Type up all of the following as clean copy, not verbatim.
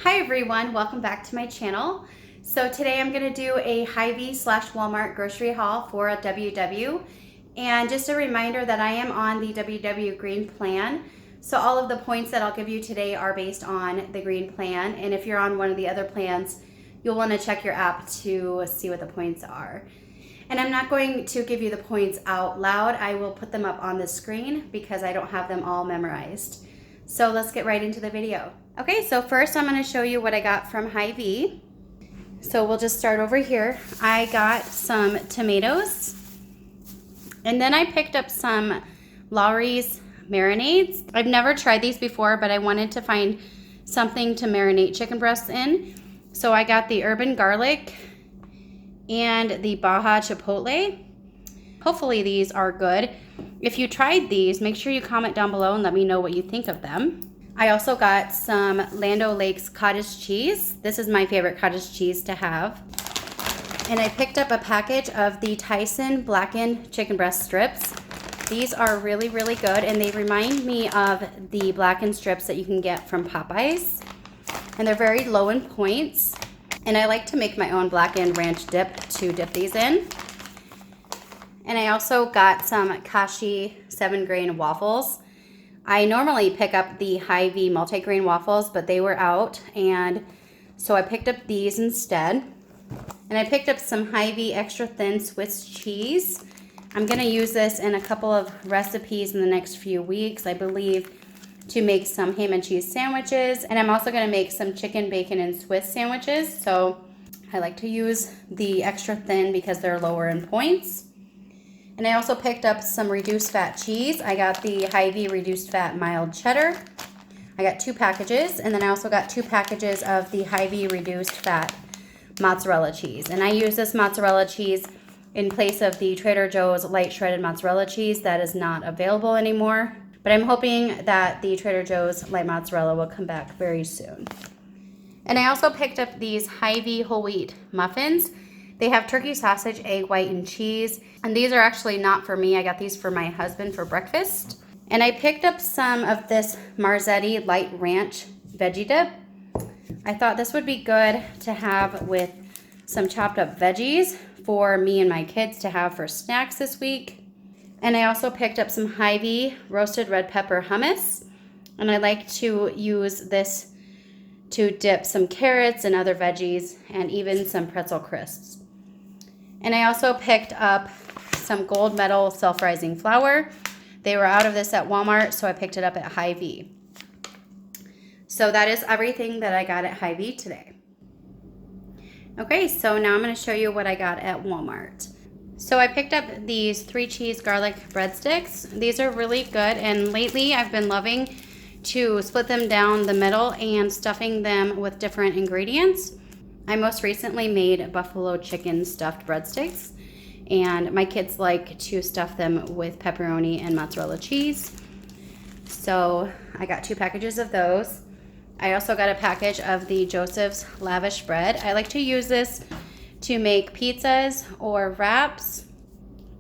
Hi everyone, welcome back to my channel. So today I'm going to do a Hy-Vee / Walmart grocery haul for a WW. And just a reminder that I am on the WW green plan. So all of the points that I'll give you today are based on the green plan. And if you're on one of the other plans, you'll want to check your app to see what the points are. And I'm not going to give you the points out loud. I will put them up on the screen because I don't have them all memorized. So let's get right into the video. Okay, so first I'm going to show you what I got from Hy-Vee. So we'll just start over here. I got some tomatoes, and then I picked up some Lawry's marinades. I've never tried these before, but I wanted to find something to marinate chicken breasts in. So I got the urban garlic and the Baja Chipotle. Hopefully these are good. If you tried these, make sure you comment down below and let me know what you think of them. I also got some Land O'Lakes cottage cheese. This is my favorite cottage cheese to have. And I picked up a package of the Tyson blackened chicken breast strips. These are really, really good, and they remind me of the blackened strips that you can get from Popeyes. And they're very low in points. And I like to make my own blackened ranch dip to dip these in. And I also got some Kashi 7-grain waffles. I normally pick up the Hy-Vee multigrain waffles, but they were out, and so I picked up these instead. And I picked up some Hy-Vee extra thin Swiss cheese. I'm going to use this in a couple of recipes in the next few weeks, I believe, to make some ham and cheese sandwiches. And I'm also going to make some chicken, bacon, and Swiss sandwiches. So I like to use the extra thin because they're lower in points. And I also picked up some reduced fat cheese. I got the Hy-Vee reduced fat mild cheddar. I got 2 packages, and then I also got 2 packages of the Hy-Vee reduced fat mozzarella cheese. And I use this mozzarella cheese in place of the Trader Joe's light shredded mozzarella cheese that is not available anymore. But I'm hoping that the Trader Joe's light mozzarella will come back very soon. And I also picked up these Hy-Vee whole wheat muffins. They have turkey sausage, egg white, and cheese. And these are actually not for me. I got these for my husband for breakfast. And I picked up some of this Marzetti light ranch veggie dip. I thought this would be good to have with some chopped up veggies for me and my kids to have for snacks this week. And I also picked up some Hy-Vee roasted red pepper hummus. And I like to use this to dip some carrots and other veggies and even some pretzel crisps. And I also picked up some gold medal self-rising flour. They were out of this at Walmart, so I picked it up at Hy-Vee. So that is everything that I got at Hy-Vee today. Okay, so now I'm going to show you what I got at Walmart. So I picked up these 3 cheese garlic breadsticks. These are really good, and lately I've been loving to split them down the middle and stuffing them with different ingredients. I most recently made buffalo chicken stuffed breadsticks, and my kids like to stuff them with pepperoni and mozzarella cheese. So I got 2 packages of those. I also got a package of the Joseph's Lavish Bread. I like to use this to make pizzas or wraps,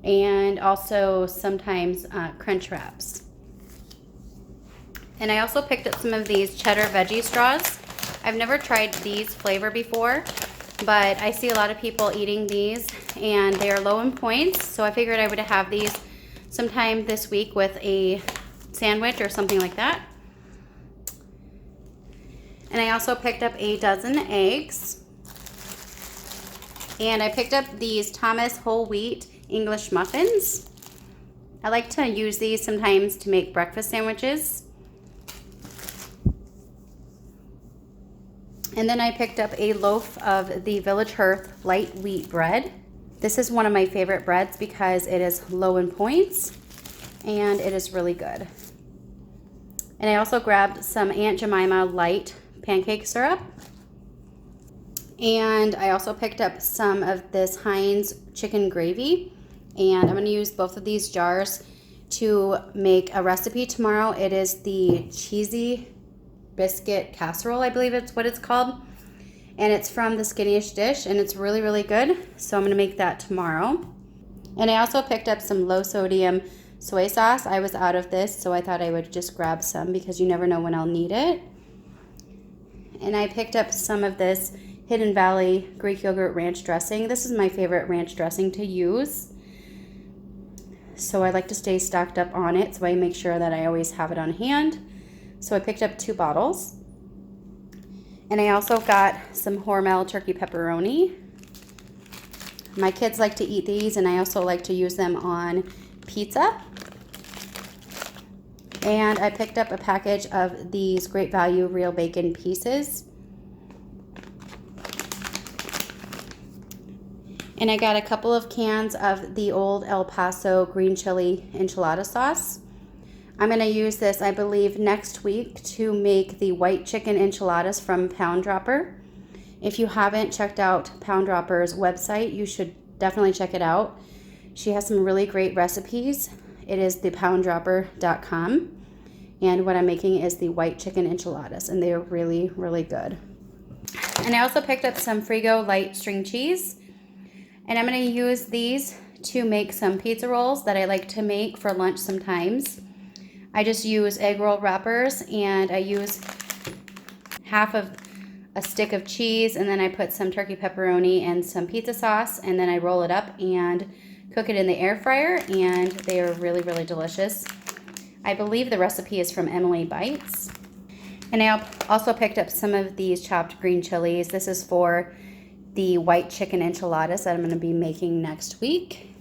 and also sometimes crunch wraps. And I also picked up some of these cheddar veggie straws. I've never tried these flavor before, but I see a lot of people eating these, and they are low in points, so I figured I would have these sometime this week with a sandwich or something like that. And I also picked up a dozen eggs. And I picked up these Thomas whole wheat English muffins. I like to use these sometimes to make breakfast sandwiches. And then I picked up a loaf of the Village Hearth light wheat bread. This is one of my favorite breads because it is low in points and it is really good. And I also grabbed some Aunt Jemima light pancake syrup. And I also picked up some of this Heinz chicken gravy. And I'm going to use both of these jars to make a recipe tomorrow. It is the cheesy Biscuit Casserole, I believe it's what it's called. And it's from the Skinniest Dish, and it's really, really good. So I'm going to make that tomorrow. And I also picked up some low sodium soy sauce. I was out of this, so I thought I would just grab some because you never know when I'll need it. and I picked up some of this Hidden Valley Greek yogurt ranch dressing. This is my favorite ranch dressing to use. So I like to stay stocked up on it, so I make sure that I always have it on hand. So I picked up 2 bottles. And I also got some Hormel turkey pepperoni. My kids like to eat these, and I also like to use them on pizza. And I picked up a package of these Great Value real bacon pieces. And I got a couple of cans of the old El Paso green chili enchilada sauce. I'm going to use this, I believe, next week to make the white chicken enchiladas from Pound Dropper. If you haven't checked out Pound Dropper's website, you should definitely check it out. She has some really great recipes. It is thepounddropper.com. And what I'm making is the white chicken enchiladas, and they're really, really good. And I also picked up some Frigo light string cheese. And I'm going to use these to make some pizza rolls that I like to make for lunch sometimes. I just use egg roll wrappers, and I use half of a stick of cheese, and then I put some turkey pepperoni and some pizza sauce, and then I roll it up and cook it in the air fryer, and they are really, really delicious. I believe the recipe is from Emily Bites. And I also picked up some of these chopped green chilies. This is for the white chicken enchiladas that I'm going to be making next week.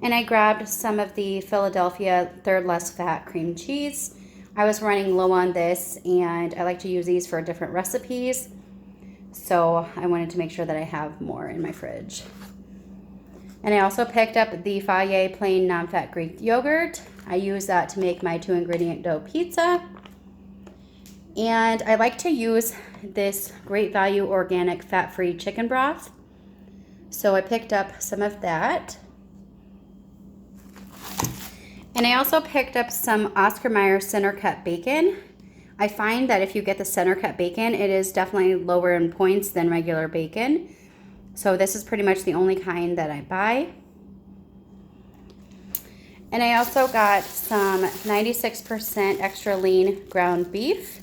And I grabbed some of the Philadelphia Third Less Fat cream cheese. I was running low on this, and I like to use these for different recipes, so I wanted to make sure that I have more in my fridge. And I also picked up the Hy-Vee plain non-fat Greek yogurt. I use that to make my 2-ingredient dough pizza. And I like to use this Great Value organic fat-free chicken broth. So I picked up some of that. And I also picked up some Oscar Mayer center cut bacon. I find that if you get the center cut bacon, it is definitely lower in points than regular bacon. So this is pretty much the only kind that I buy. And I also got some 96% extra lean ground beef.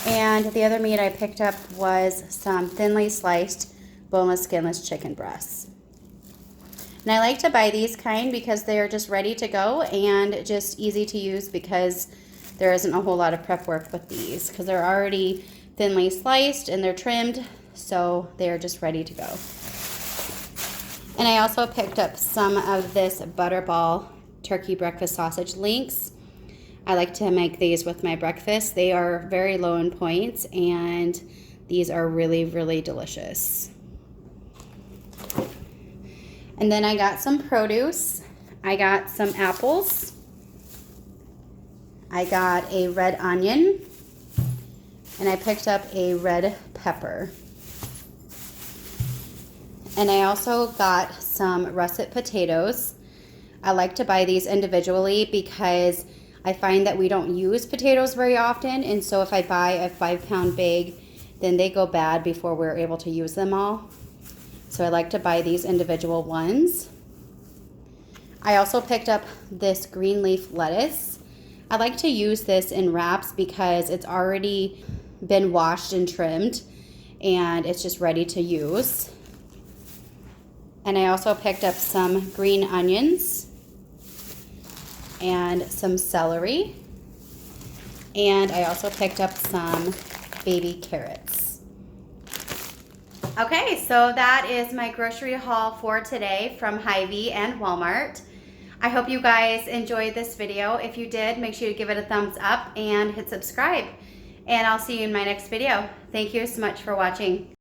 And the other meat I picked up was some thinly sliced boneless, skinless chicken breasts. And I like to buy these kind because they're just ready to go and just easy to use, because there isn't a whole lot of prep work with these because they're already thinly sliced and they're trimmed, so they're just ready to go. And I also picked up some of this Butterball turkey breakfast sausage links. I like to make these with my breakfast. They are very low in points, and these are really, really delicious. And then I got some produce. I got some apples. I got a red onion, and I picked up a red pepper. And I also got some russet potatoes. I like to buy these individually because I find that we don't use potatoes very often, and so if I buy a 5-pound bag, then they go bad before we're able to use them all. So I like to buy these individual ones. I also picked up this green leaf lettuce. I like to use this in wraps because it's already been washed and trimmed, and it's just ready to use. And I also picked up some green onions and some celery. And I also picked up some baby carrots. Okay, so that is my grocery haul for today from Hy-Vee and Walmart. I hope you guys enjoyed this video. If you did, make sure to give it a thumbs up and hit subscribe. And I'll see you in my next video. Thank you so much for watching.